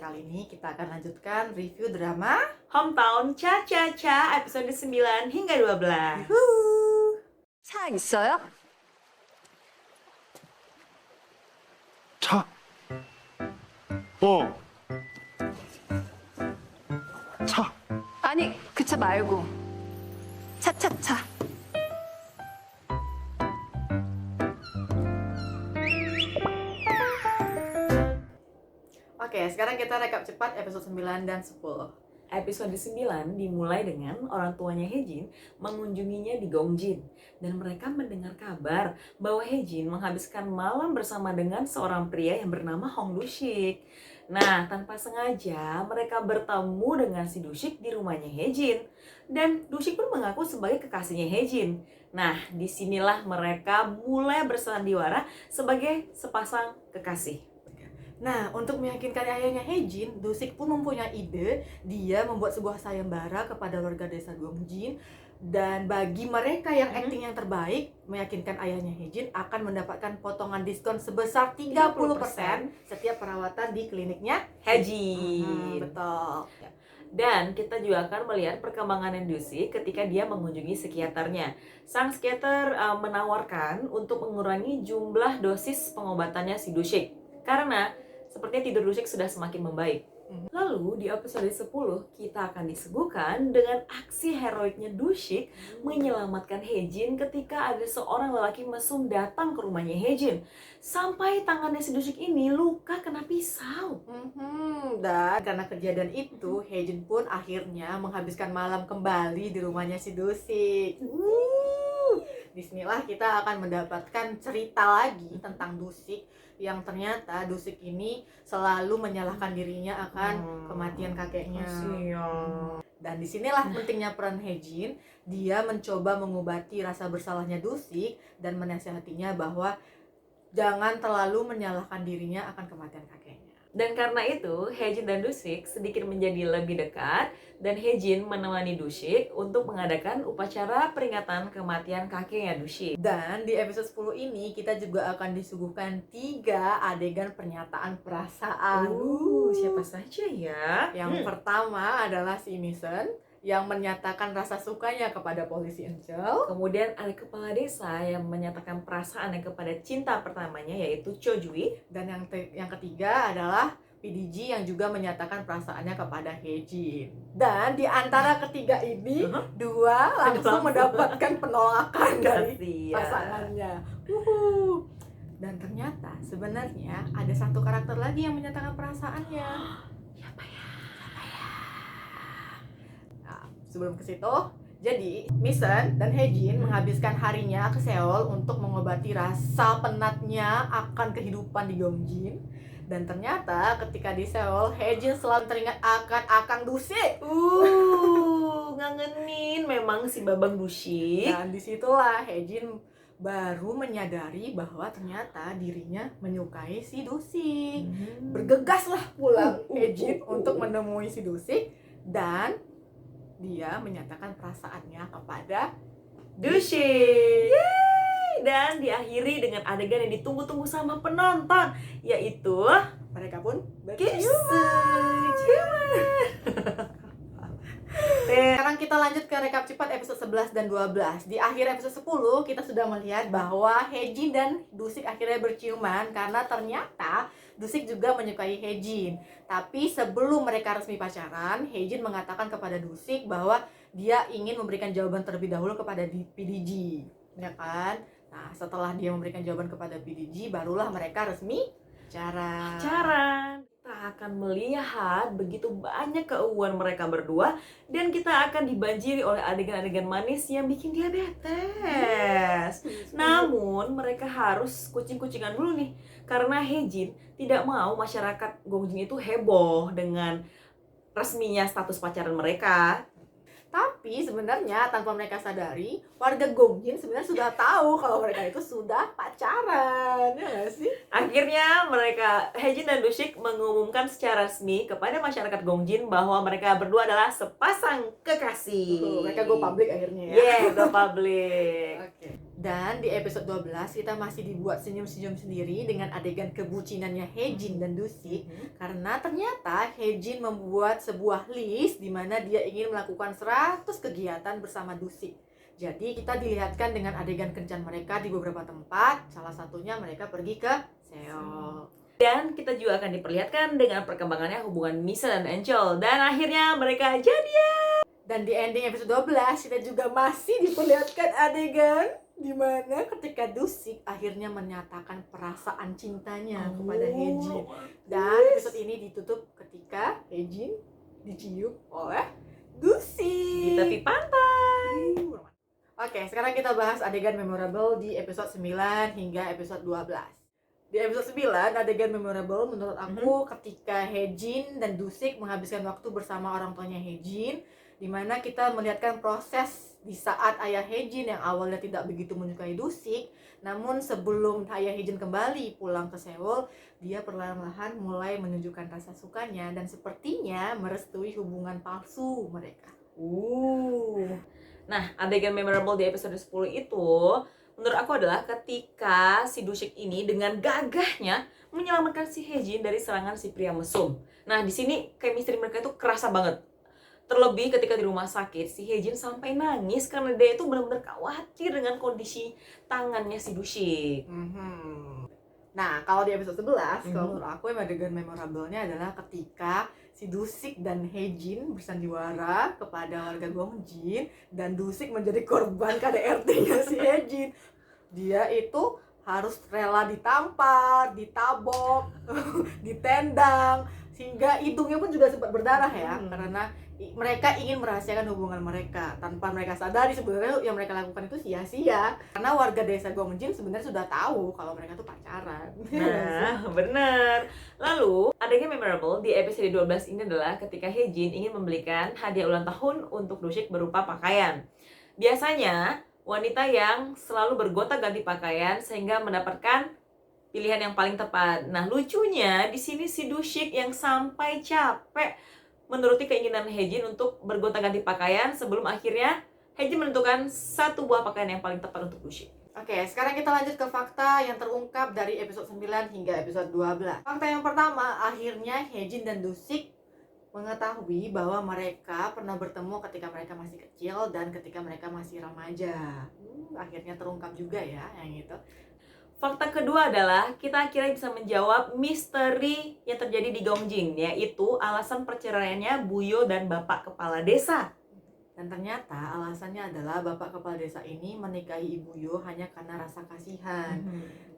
kali ini kita akan lanjutkan review drama Hometown Cha-Cha-Cha episode 9 hingga 12. 차 있어요? 차. 어. 차. 아니, 그 차 말고. 차차차. Oke, sekarang kita rekap cepat episode 9 dan 10. Episode 9 dimulai dengan orang tuanya Hejin mengunjunginya di Gongjin dan mereka mendengar kabar bahwa Hejin menghabiskan malam bersama dengan seorang pria yang bernama Hong Dushik. Nah, tanpa sengaja mereka bertemu dengan si Dushik di rumahnya Hejin dan Dushik pun mengaku sebagai kekasihnya Hejin. Nah, disinilah mereka mulai bersandiwara sebagai sepasang kekasih. Nah, untuk meyakinkan ayahnya Hejin, Dushik pun mempunyai ide. Dia membuat sebuah sayembara kepada warga desa Gongjin. Dan bagi mereka yang acting yang terbaik, meyakinkan ayahnya Hejin akan mendapatkan potongan diskon sebesar 30% setiap perawatan di kliniknya Hejin. Betul. Dan kita juga akan melihat perkembangan Dushik ketika dia mengunjungi psikiaternya. Sang psikiater menawarkan untuk mengurangi jumlah dosis pengobatannya si Dushik. Karena sepertinya tidur Dushik sudah semakin membaik. Lalu di episode 10 kita akan disuguhkan dengan aksi heroiknya Dushik menyelamatkan Hejin ketika ada seorang lelaki mesum datang ke rumahnya Hejin. Sampai tangannya si Dushik ini luka kena pisau. Dan karena kejadian itu, Hejin pun akhirnya menghabiskan malam kembali di rumahnya si Dushik. Disinilah kita akan mendapatkan cerita lagi tentang Dushik, yang ternyata Dushik ini selalu menyalahkan dirinya akan kematian kakeknya. Dan disinilah pentingnya peran Hejin. Dia mencoba mengobati rasa bersalahnya Dushik dan menasihatinya bahwa jangan terlalu menyalahkan dirinya akan kematian kakeknya. Dan karena itu, Hejin dan Dushik sedikit menjadi lebih dekat dan Hejin menemani Dushik untuk mengadakan upacara peringatan kematian kakeknya Dushik. Dan di episode 10 ini kita juga akan disuguhkan 3 adegan pernyataan perasaan. Siapa saja ya? Yang pertama adalah si Misen yang menyatakan rasa sukanya kepada polisi Angel. Kemudian ada kepala desa yang menyatakan perasaannya kepada cinta pertamanya yaitu Cho Jui. Dan yang ketiga adalah PDG yang juga menyatakan perasaannya kepada Hejin. Dan di antara ketiga ini, dua langsung mendapatkan penolakan dari pasangannya. Dan ternyata sebenarnya ada satu karakter lagi yang menyatakan perasaannya. Siapa ya? Nah, sebelum ke situ, jadi Misen dan Hejin menghabiskan harinya ke Seoul untuk mengobati rasa penatnya akan kehidupan di Gongjin. Dan ternyata ketika di Seoul, Hejin selalu teringat akan Akang Dushik. Ngangenin memang si Babang Dushik. Dan disitulah Hejin baru menyadari bahwa ternyata dirinya menyukai si Dushik. Bergegaslah pulang Hejin untuk menemui si Dushik dan dia menyatakan perasaannya kepada Dushik. Dan diakhiri dengan adegan yang ditunggu-tunggu sama penonton, yaitu mereka pun kisah. Sekarang kita lanjut ke rekap cepat episode 11 dan 12. Di akhir episode 10 kita sudah melihat bahwa Hejin dan Dushik akhirnya berciuman karena ternyata Dushik juga menyukai Hejin. Tapi sebelum mereka resmi pacaran, Hejin mengatakan kepada Dushik bahwa dia ingin memberikan jawaban terlebih dahulu kepada PDG, ya kan? Nah, setelah dia memberikan jawaban kepada PDG, barulah mereka resmi pacaran. Kita akan melihat begitu banyak keuuan mereka berdua dan kita akan dibanjiri oleh adegan-adegan manis yang bikin diabetes. Namun mereka harus kucing-kucingan dulu nih, karena Hejin tidak mau masyarakat Gongjin itu heboh dengan resminya status pacaran mereka. Tapi sebenarnya tanpa mereka sadari, warga Gongjin sebenarnya sudah tahu kalau mereka itu sudah pacaran, ya nggak sih? Akhirnya mereka, Hejin dan Dushik, mengumumkan secara resmi kepada masyarakat Gongjin bahwa mereka berdua adalah sepasang kekasih. Mereka go public akhirnya ya. Go public. Oke. Dan di episode 12 kita masih dibuat senyum-senyum sendiri dengan adegan kebucinannya Haejin dan Dusik. Karena ternyata Haejin membuat sebuah list di mana dia ingin melakukan 100 kegiatan bersama Dusik. Jadi kita dilihatkan dengan adegan kencan mereka di beberapa tempat. Salah satunya mereka pergi ke Seoul. Dan kita juga akan diperlihatkan dengan perkembangannya hubungan Misa dan Angel. Dan akhirnya mereka jadian. Dan di ending episode 12 kita juga masih diperlihatkan adegan dimana ketika Dusik akhirnya menyatakan perasaan cintanya kepada Haejin. Dan episode ini ditutup ketika Haejin dicium oleh Dusik Di tepi pantai. Oke, sekarang kita bahas adegan memorable di episode 9 hingga episode 12. Di episode 9, adegan memorable menurut aku ketika Haejin dan Dusik menghabiskan waktu bersama orang tuanya Haejin, di mana kita melihatkan proses di saat ayah Haejin yang awalnya tidak begitu menyukai Dusik, namun sebelum ayah Haejin kembali pulang ke Seoul, dia perlahan-lahan mulai menunjukkan rasa sukanya dan sepertinya merestui hubungan palsu mereka. Nah, adegan memorable di episode 10 itu menurut aku adalah ketika si Dusik ini dengan gagahnya menyelamatkan si Haejin dari serangan si pria mesum. Nah, di sini chemistry mereka itu kerasa banget. Terlebih ketika di rumah sakit, si Haejin sampai nangis karena dia itu benar-benar khawatir dengan kondisi tangannya si Dusik. Nah, kalau di episode 11, kalau menurut aku adegan memorable-nya adalah ketika si Dusik dan Haejin bersandiwara kepada warga Gongjin dan Dusik menjadi korban KDRT-nya si Haejin. Dia itu harus rela ditampar, ditabok, ditendang, sehingga hidungnya pun juga sempat berdarah ya, karena mereka ingin merahasiakan hubungan mereka tanpa mereka sadari sebenarnya yang mereka lakukan itu sia-sia, karena warga desa Gongjin sebenarnya sudah tahu kalau mereka tuh pacaran. Nah, bener. Lalu, adegan memorable di episode 12 ini adalah ketika Haejin ingin membelikan hadiah ulang tahun untuk Dusik berupa pakaian. Biasanya, wanita yang selalu bergonta-ganti pakaian sehingga mendapatkan pilihan yang paling tepat. Nah, lucunya di sini si Dusik yang sampai capek menuruti keinginan Haejin untuk bergonta-ganti pakaian sebelum akhirnya Haejin menentukan satu buah pakaian yang paling tepat untuk Dusik. Oke, sekarang kita lanjut ke fakta yang terungkap dari episode 9 hingga episode 12. Fakta yang pertama, akhirnya Haejin dan Dusik mengetahui bahwa mereka pernah bertemu ketika mereka masih kecil dan ketika mereka masih remaja. Akhirnya terungkap juga ya yang itu. Fakta kedua adalah kita akhirnya bisa menjawab misteri yang terjadi di Gongjin, yaitu alasan perceraiannya Buyo dan Bapak Kepala Desa. Dan ternyata alasannya adalah Bapak Kepala Desa ini menikahi Ibu Yo hanya karena rasa kasihan.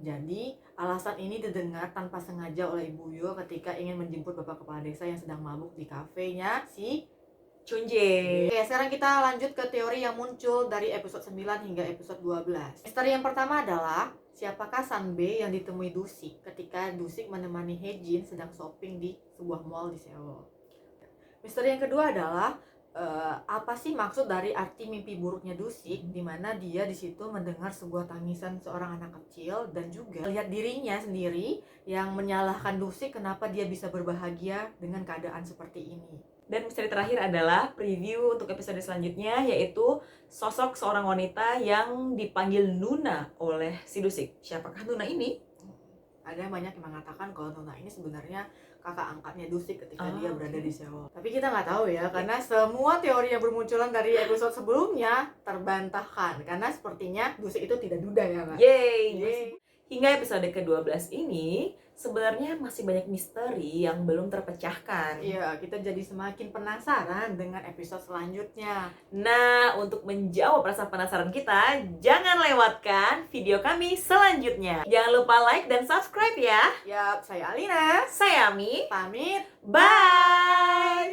Jadi alasan ini didengar tanpa sengaja oleh Ibu Yo ketika ingin menjemput Bapak Kepala Desa yang sedang mabuk di kafenya si Chunjae. Oke, sekarang kita lanjut ke teori yang muncul dari episode 9 hingga episode 12. Misteri yang pertama adalah siapakah Sanbe yang ditemui Dusik ketika Dusik menemani Haejin sedang shopping di sebuah mall di Seoul. Misteri yang kedua adalah apa sih maksud dari arti mimpi buruknya Dusik, di mana dia di situ mendengar sebuah tangisan seorang anak kecil dan juga lihat dirinya sendiri yang menyalahkan Dusik kenapa dia bisa berbahagia dengan keadaan seperti ini. Dan misteri terakhir adalah preview untuk episode selanjutnya, yaitu sosok seorang wanita yang dipanggil Nuna oleh si Dusik. Siapakah Nuna ini? Ada banyak yang mengatakan kalau Nuna ini sebenarnya kakak angkatnya Dusik ketika dia berada di Seoul. Tapi kita nggak tahu ya, karena semua teori yang bermunculan dari episode sebelumnya terbantahkan. Karena sepertinya Dusik itu tidak duda ya, Kak? Yeay! Hingga episode ke-12 ini sebenarnya masih banyak misteri yang belum terpecahkan. Iya, kita jadi semakin penasaran dengan episode selanjutnya. Nah, untuk menjawab rasa penasaran kita, jangan lewatkan video kami selanjutnya. Jangan lupa like dan subscribe ya. Yap, saya Alina. Saya Ami. Pamit. Bye!